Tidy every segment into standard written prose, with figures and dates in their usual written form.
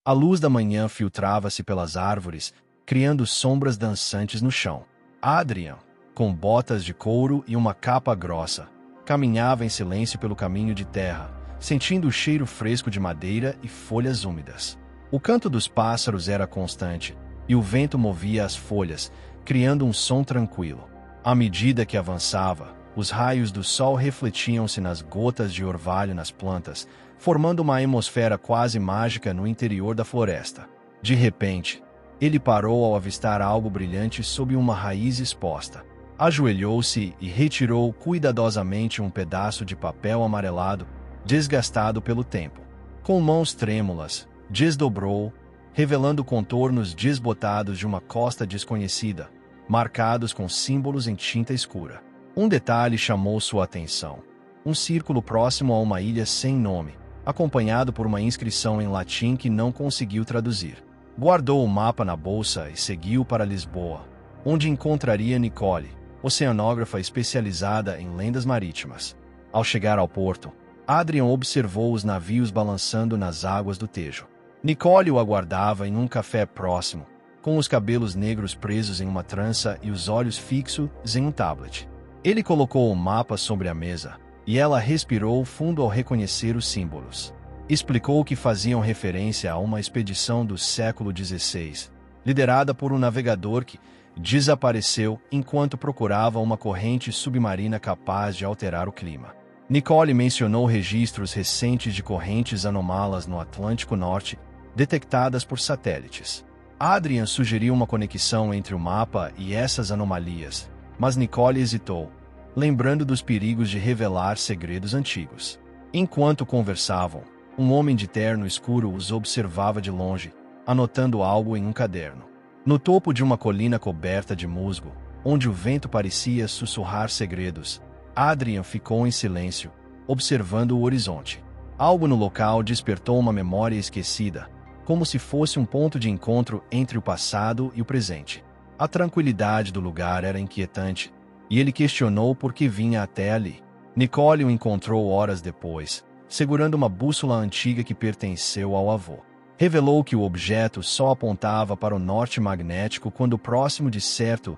A luz da manhã filtrava-se pelas árvores, criando sombras dançantes no chão. Adrian, com botas de couro e uma capa grossa, caminhava em silêncio pelo caminho de terra, sentindo o cheiro fresco de madeira e folhas úmidas. O canto dos pássaros era constante, e o vento movia as folhas, criando um som tranquilo. À medida que avançava, os raios do sol refletiam-se nas gotas de orvalho nas plantas, formando uma atmosfera quase mágica no interior da floresta. De repente, ele parou ao avistar algo brilhante sob uma raiz exposta. Ajoelhou-se e retirou cuidadosamente um pedaço de papel amarelado, desgastado pelo tempo. Com mãos trêmulas, desdobrou, revelando contornos desbotados de uma costa desconhecida, marcados com símbolos em tinta escura. Um detalhe chamou sua atenção: um círculo próximo a uma ilha sem nome, acompanhado por uma inscrição em latim que não conseguiu traduzir. Guardou o mapa na bolsa e seguiu para Lisboa, onde encontraria Nicole, oceanógrafa especializada em lendas marítimas. Ao chegar ao porto, Adrian observou os navios balançando nas águas do Tejo. Nicole o aguardava em um café próximo, com os cabelos negros presos em uma trança e os olhos fixos em um tablet. Ele colocou o mapa sobre a mesa, e ela respirou fundo ao reconhecer os símbolos. Explicou que faziam referência a uma expedição do século XVI, liderada por um navegador que desapareceu enquanto procurava uma corrente submarina capaz de alterar o clima. Nicole mencionou registros recentes de correntes anômalas no Atlântico Norte, detectadas por satélites. Adrian sugeriu uma conexão entre o mapa e essas anomalias, mas Nicole hesitou, lembrando dos perigos de revelar segredos antigos. Enquanto conversavam, um homem de terno escuro os observava de longe, anotando algo em um caderno. No topo de uma colina coberta de musgo, onde o vento parecia sussurrar segredos, Adrian ficou em silêncio, observando o horizonte. Algo no local despertou uma memória esquecida, como se fosse um ponto de encontro entre o passado e o presente. A tranquilidade do lugar era inquietante, e ele questionou por que vinha até ali. Nicole o encontrou horas depois, segurando uma bússola antiga que pertenceu ao avô. Revelou que o objeto só apontava para o norte magnético quando próximo de certos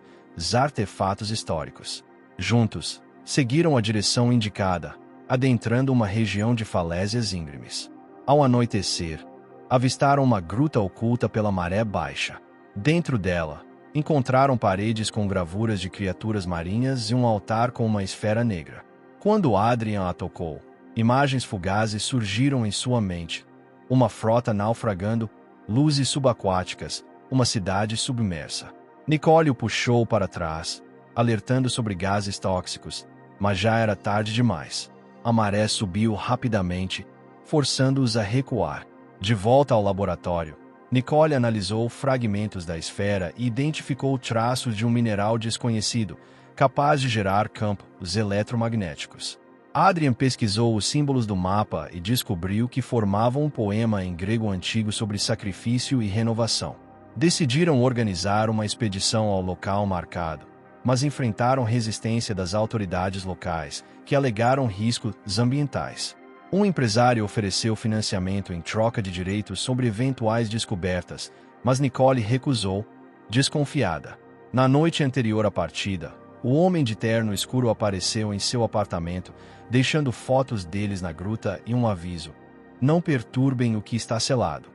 artefatos históricos. Juntos, seguiram a direção indicada, adentrando uma região de falésias íngremes. Ao anoitecer, avistaram uma gruta oculta pela maré baixa. Dentro dela, encontraram paredes com gravuras de criaturas marinhas e um altar com uma esfera negra. Quando Adrian a tocou, imagens fugazes surgiram em sua mente. Uma frota naufragando, luzes subaquáticas, uma cidade submersa. Nicole o puxou para trás, alertando sobre gases tóxicos, mas já era tarde demais. A maré subiu rapidamente, forçando-os a recuar. De volta ao laboratório, Nicole analisou fragmentos da esfera e identificou traços de um mineral desconhecido, capaz de gerar campos eletromagnéticos. Adrian pesquisou os símbolos do mapa e descobriu que formavam um poema em grego antigo sobre sacrifício e renovação. Decidiram organizar uma expedição ao local marcado, mas enfrentaram resistência das autoridades locais, que alegaram riscos ambientais. Um empresário ofereceu financiamento em troca de direitos sobre eventuais descobertas, mas Nicole recusou, desconfiada. Na noite anterior à partida, o homem de terno escuro apareceu em seu apartamento, deixando fotos deles na gruta e um aviso: não perturbem o que está selado.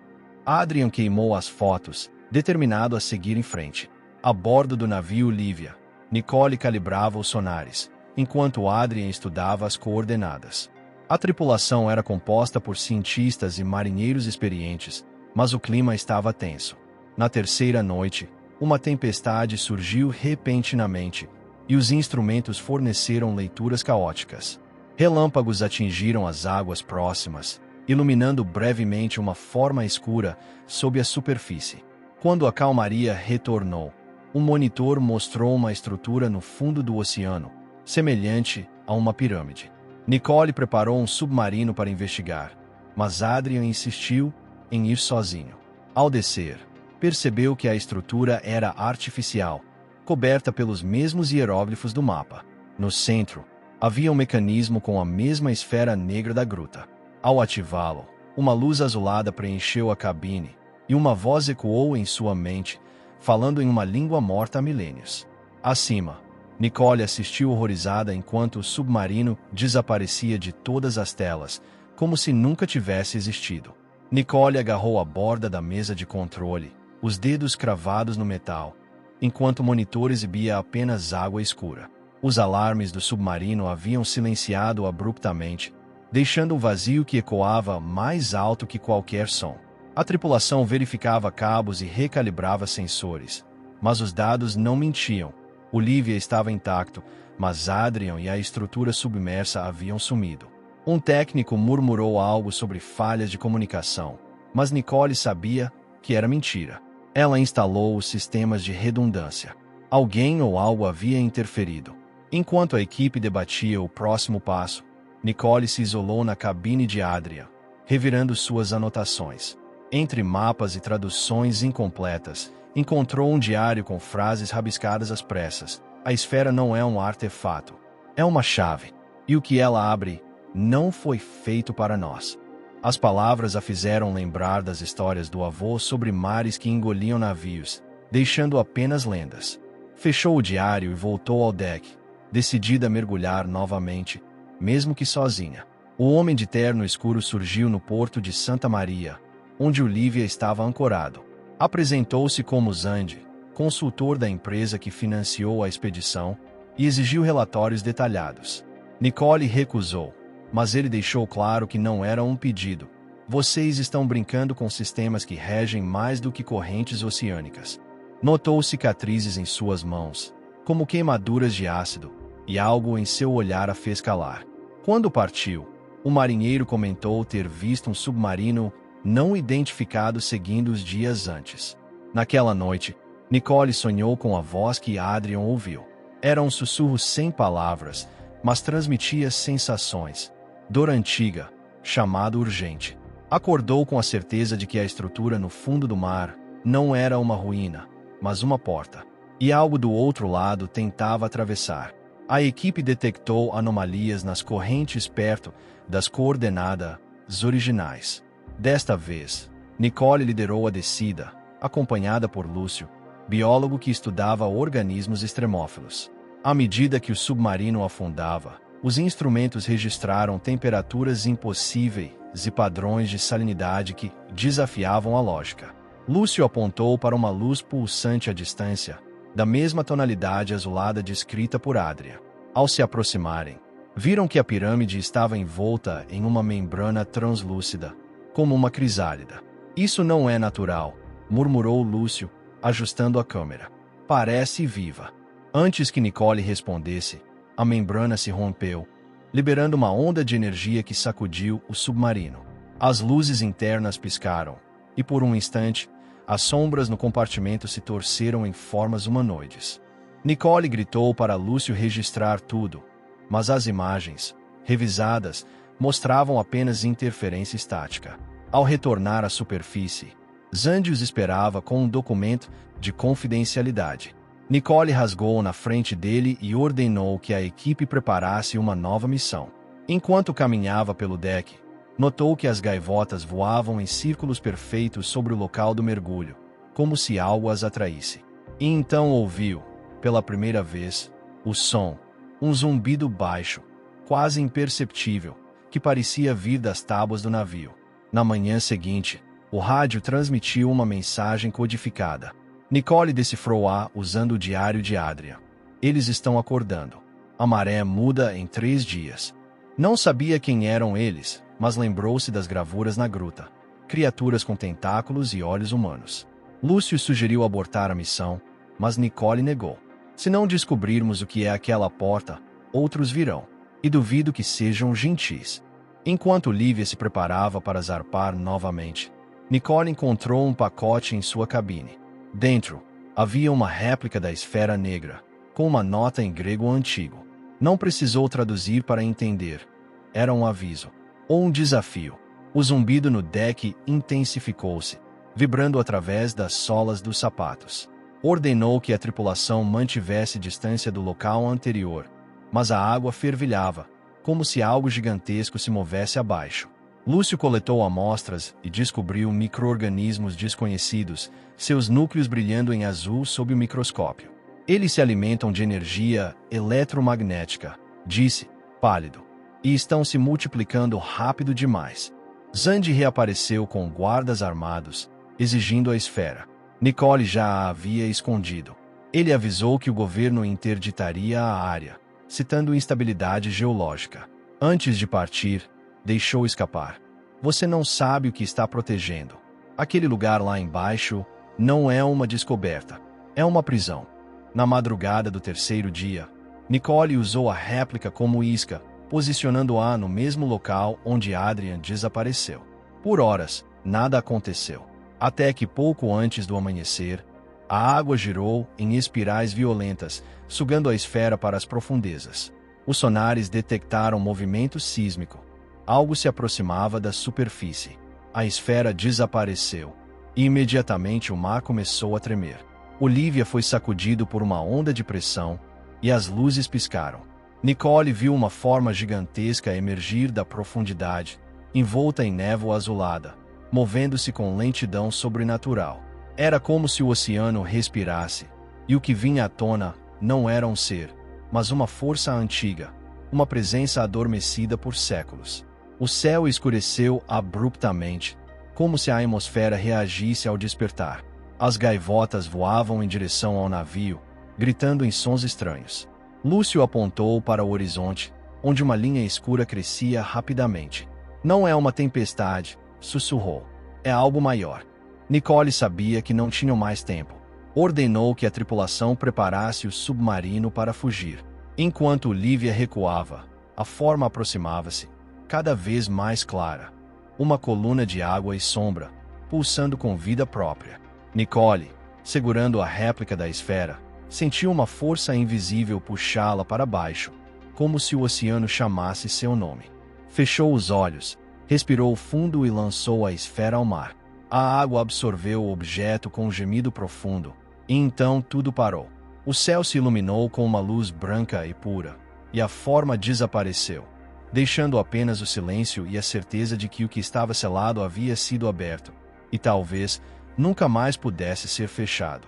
Adrian queimou as fotos, determinado a seguir em frente. A bordo do navio Lívia, Nicole calibrava os sonares, enquanto Adrian estudava as coordenadas. A tripulação era composta por cientistas e marinheiros experientes, mas o clima estava tenso. Na terceira noite, uma tempestade surgiu repentinamente, e os instrumentos forneceram leituras caóticas. Relâmpagos atingiram as águas próximas, iluminando brevemente uma forma escura sob a superfície. Quando a calmaria retornou, um monitor mostrou uma estrutura no fundo do oceano, semelhante a uma pirâmide. Nicole preparou um submarino para investigar, mas Adrian insistiu em ir sozinho. Ao descer, percebeu que a estrutura era artificial, coberta pelos mesmos hieróglifos do mapa. No centro, havia um mecanismo com a mesma esfera negra da gruta. Ao ativá-lo, uma luz azulada preencheu a cabine, e uma voz ecoou em sua mente, falando em uma língua morta há milênios. Acima, Nicole assistiu horrorizada enquanto o submarino desaparecia de todas as telas, como se nunca tivesse existido. Nicole agarrou a borda da mesa de controle, os dedos cravados no metal, enquanto o monitor exibia apenas água escura. Os alarmes do submarino haviam silenciado abruptamente, deixando um vazio que ecoava mais alto que qualquer som. A tripulação verificava cabos e recalibrava sensores, mas os dados não mentiam. Olivia estava intacto, mas Adrian e a estrutura submersa haviam sumido. Um técnico murmurou algo sobre falhas de comunicação, mas Nicole sabia que era mentira. Ela instalou os sistemas de redundância. Alguém ou algo havia interferido. Enquanto a equipe debatia o próximo passo, Nicole se isolou na cabine de Adrian, revirando suas anotações. Entre mapas e traduções incompletas, encontrou um diário com frases rabiscadas às pressas. A esfera não é um artefato, é uma chave. E o que ela abre não foi feito para nós. As palavras a fizeram lembrar das histórias do avô sobre mares que engoliam navios, deixando apenas lendas. Fechou o diário e voltou ao deck, decidida a mergulhar novamente, mesmo que sozinha. O homem de terno escuro surgiu no porto de Santa Maria, onde Olivia estava ancorado. Apresentou-se como Zandi, consultor da empresa que financiou a expedição, e exigiu relatórios detalhados. Nicole recusou, mas ele deixou claro que não era um pedido. Vocês estão brincando com sistemas que regem mais do que correntes oceânicas. Notou cicatrizes em suas mãos, como queimaduras de ácido, e algo em seu olhar a fez calar. Quando partiu, o marinheiro comentou ter visto um submarino não identificado seguindo os dias antes. Naquela noite, Nicole sonhou com a voz que Adrian ouviu. Era um sussurro sem palavras, mas transmitia sensações. Dor antiga, chamado urgente. Acordou com a certeza de que a estrutura no fundo do mar não era uma ruína, mas uma porta. E algo do outro lado tentava atravessar. A equipe detectou anomalias nas correntes perto das coordenadas originais. Desta vez, Nicole liderou a descida, acompanhada por Lúcio, biólogo que estudava organismos extremófilos. À medida que o submarino afundava, os instrumentos registraram temperaturas impossíveis e padrões de salinidade que desafiavam a lógica. Lúcio apontou para uma luz pulsante à distância, da mesma tonalidade azulada descrita por Adria. Ao se aproximarem, viram que a pirâmide estava envolta em uma membrana translúcida, como uma crisálida. Isso não é natural, murmurou Lúcio, ajustando a câmera. Parece viva. Antes que Nicole respondesse, a membrana se rompeu, liberando uma onda de energia que sacudiu o submarino. As luzes internas piscaram, e por um instante, as sombras no compartimento se torceram em formas humanoides. Nicole gritou para Lúcio registrar tudo, mas as imagens, revisadas, mostravam apenas interferência estática. Ao retornar à superfície, Zandi os esperava com um documento de confidencialidade. Nicole rasgou na frente dele e ordenou que a equipe preparasse uma nova missão. Enquanto caminhava pelo deck, notou que as gaivotas voavam em círculos perfeitos sobre o local do mergulho, como se algo as atraísse. E então ouviu, pela primeira vez, o som, um zumbido baixo, quase imperceptível, que parecia vir das tábuas do navio. Na manhã seguinte, o rádio transmitiu uma mensagem codificada. Nicole decifrou-a usando o diário de Adrian. Eles estão acordando. A maré muda em 3 dias. Não sabia quem eram eles, mas lembrou-se das gravuras na gruta. Criaturas com tentáculos e olhos humanos. Lúcio sugeriu abortar a missão, mas Nicole negou. Se não descobrirmos o que é aquela porta, outros virão. E duvido que sejam gentis. Enquanto Olivia se preparava para zarpar novamente, Nicole encontrou um pacote em sua cabine. Dentro, havia uma réplica da esfera negra, com uma nota em grego antigo. Não precisou traduzir para entender. Era um aviso, ou um desafio. O zumbido no deck intensificou-se, vibrando através das solas dos sapatos. Ordenou que a tripulação mantivesse distância do local anterior, mas a água fervilhava, como se algo gigantesco se movesse abaixo. Lúcio coletou amostras e descobriu micro-organismos desconhecidos, seus núcleos brilhando em azul sob o microscópio. Eles se alimentam de energia eletromagnética, disse, pálido, e estão se multiplicando rápido demais. Zandi reapareceu com guardas armados, exigindo a esfera. Nicole já a havia escondido. Ele avisou que o governo interditaria a área, citando instabilidade geológica. Antes de partir, deixou escapar. Você não sabe o que está protegendo. Aquele lugar lá embaixo não é uma descoberta, é uma prisão. Na madrugada do terceiro dia, Nicole usou a réplica como isca, posicionando-a no mesmo local onde Adrian desapareceu. Por horas, nada aconteceu. Até que pouco antes do amanhecer, a água girou em espirais violentas, sugando a esfera para as profundezas. Os sonares detectaram movimento sísmico. Algo se aproximava da superfície. A esfera desapareceu, e imediatamente o mar começou a tremer. Olivia foi sacudido por uma onda de pressão, e as luzes piscaram. Nicole viu uma forma gigantesca emergir da profundidade, envolta em névoa azulada, movendo-se com lentidão sobrenatural. Era como se o oceano respirasse, e o que vinha à tona não era um ser, mas uma força antiga, uma presença adormecida por séculos. O céu escureceu abruptamente, como se a atmosfera reagisse ao despertar. As gaivotas voavam em direção ao navio, gritando em sons estranhos. Lúcio apontou para o horizonte, onde uma linha escura crescia rapidamente. Não é uma tempestade, sussurrou. É algo maior. Nicole sabia que não tinham mais tempo. Ordenou que a tripulação preparasse o submarino para fugir. Enquanto Olivia recuava, a forma aproximava-se, cada vez mais clara. Uma coluna de água e sombra, pulsando com vida própria. Nicole, segurando a réplica da esfera, sentiu uma força invisível puxá-la para baixo, como se o oceano chamasse seu nome. Fechou os olhos, respirou fundo e lançou a esfera ao mar. A água absorveu o objeto com um gemido profundo, e então tudo parou. O céu se iluminou com uma luz branca e pura, e a forma desapareceu, deixando apenas o silêncio e a certeza de que o que estava selado havia sido aberto, e talvez nunca mais pudesse ser fechado.